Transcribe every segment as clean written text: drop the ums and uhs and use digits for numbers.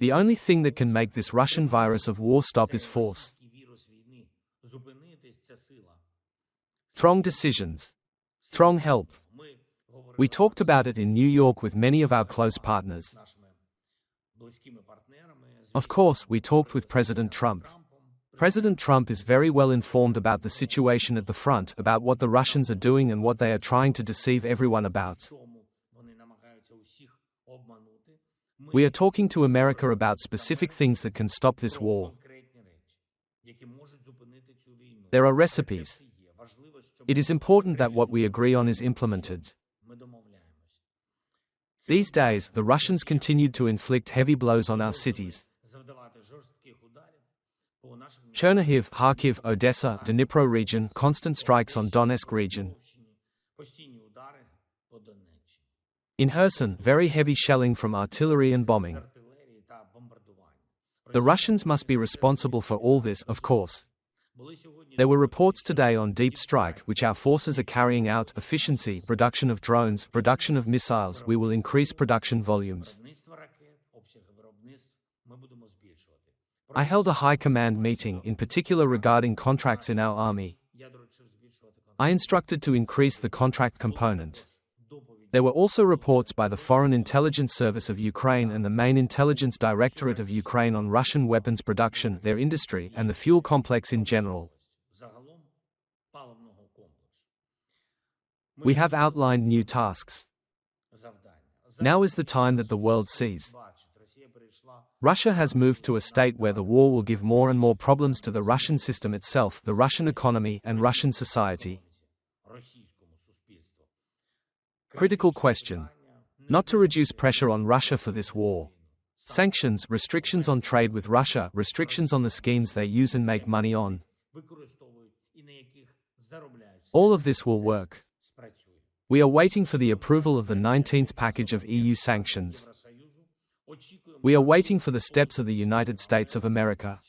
The only thing that can make this Russian virus of war stop is force. Strong decisions. Strong help. We talked about it in New York with many of our close partners. Of course, we talked with President Trump. President Trump is very well informed about the situation at the front, about what the Russians are doing and what they are trying to deceive everyone about. We are talking to America about specific things that can stop this war. There are recipes. It is important that what we agree on is implemented. These days, the Russians continued to inflict heavy blows on our cities. Chernihiv, Kharkiv, Odessa, Dnipro region, constant strikes on Donetsk region. In Kherson, very heavy shelling from artillery and bombing. The Russians must be responsible for all this, of course. There were reports today on deep strike, which our forces are carrying out, efficiency, production of drones, production of missiles. We will increase production volumes. I held a high command meeting, in particular regarding contracts in our army. I instructed to increase the contract component. There were also reports by the Foreign Intelligence Service of Ukraine and the main intelligence directorate of Ukraine on Russian weapons production, their industry, and the fuel complex in general. We have outlined new tasks. Now is the time that the world sees. Russia has moved to a state where the war will give more and more problems to the Russian system itself, the Russian economy, and Russian society. Critical question. Not to reduce pressure on Russia for this war. Sanctions, restrictions on trade with Russia, restrictions on the schemes they use and make money on. All of this will work. We are waiting for the approval of the 19th package of EU sanctions. We are waiting for the steps of the United States of America.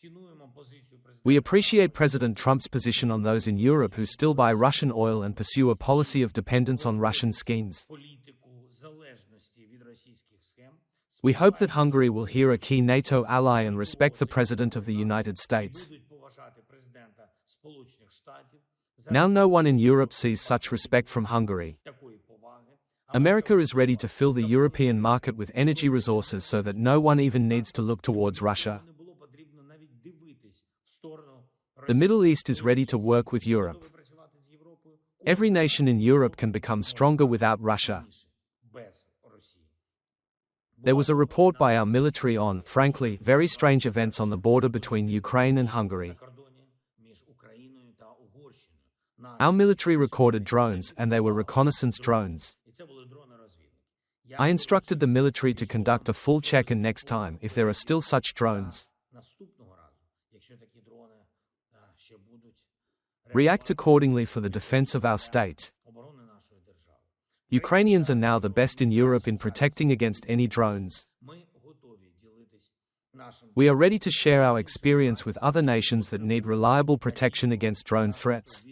We appreciate President Trump's position on those in Europe who still buy Russian oil and pursue a policy of dependence on Russian schemes. We hope that Hungary will hear a key NATO ally and respect the President of the United States. Now no one in Europe sees such respect from Hungary. America is ready to fill the European market with energy resources so that no one even needs to look towards Russia. The Middle East is ready to work with Europe. Every nation in Europe can become stronger without Russia. There was a report by our military on, frankly, very strange events on the border between Ukraine and Hungary. Our military recorded drones, and they were reconnaissance drones. I instructed the military to conduct a full check and next time, if there are still such drones, react accordingly for the defense of our state. Ukrainians are now the best in Europe in protecting against any drones. We are ready to share our experience with other nations that need reliable protection against drone threats.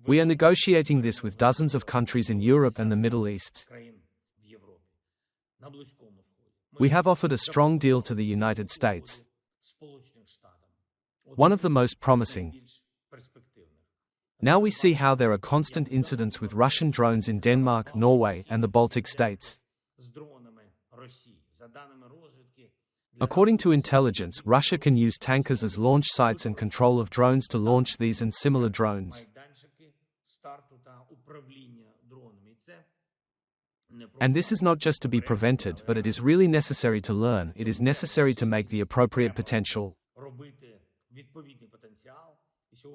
We are negotiating this with dozens of countries in Europe and the Middle East. We have offered a strong deal to the United States. One of the most promising. Now we see how there are constant incidents with Russian drones in Denmark, Norway, and the Baltic states. According to intelligence, Russia can use tankers as launch sites and control of drones to launch these and similar drones. And this is not just to be prevented, but it is really necessary to learn, it is necessary to make the appropriate potential.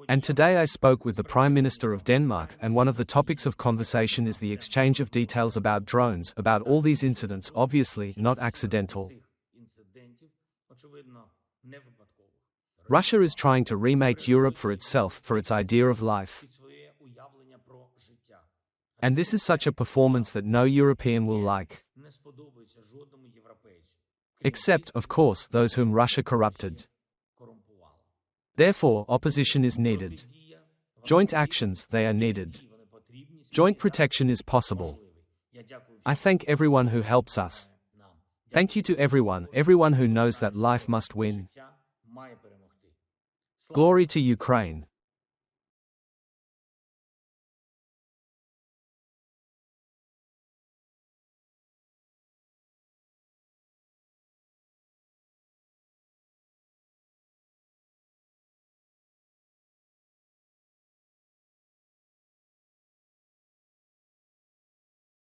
And today I spoke with the Prime Minister of Denmark, and one of the topics of conversation is the exchange of details about drones, about all these incidents, obviously not accidental. Russia is trying to remake Europe for itself, for its idea of life. And this is such a performance that no European will like. Except, of course, those whom Russia corrupted. Therefore, opposition is needed. Joint actions, they are needed. Joint protection is possible. I thank everyone who helps us. Thank you to everyone who knows that life must win. Glory to Ukraine.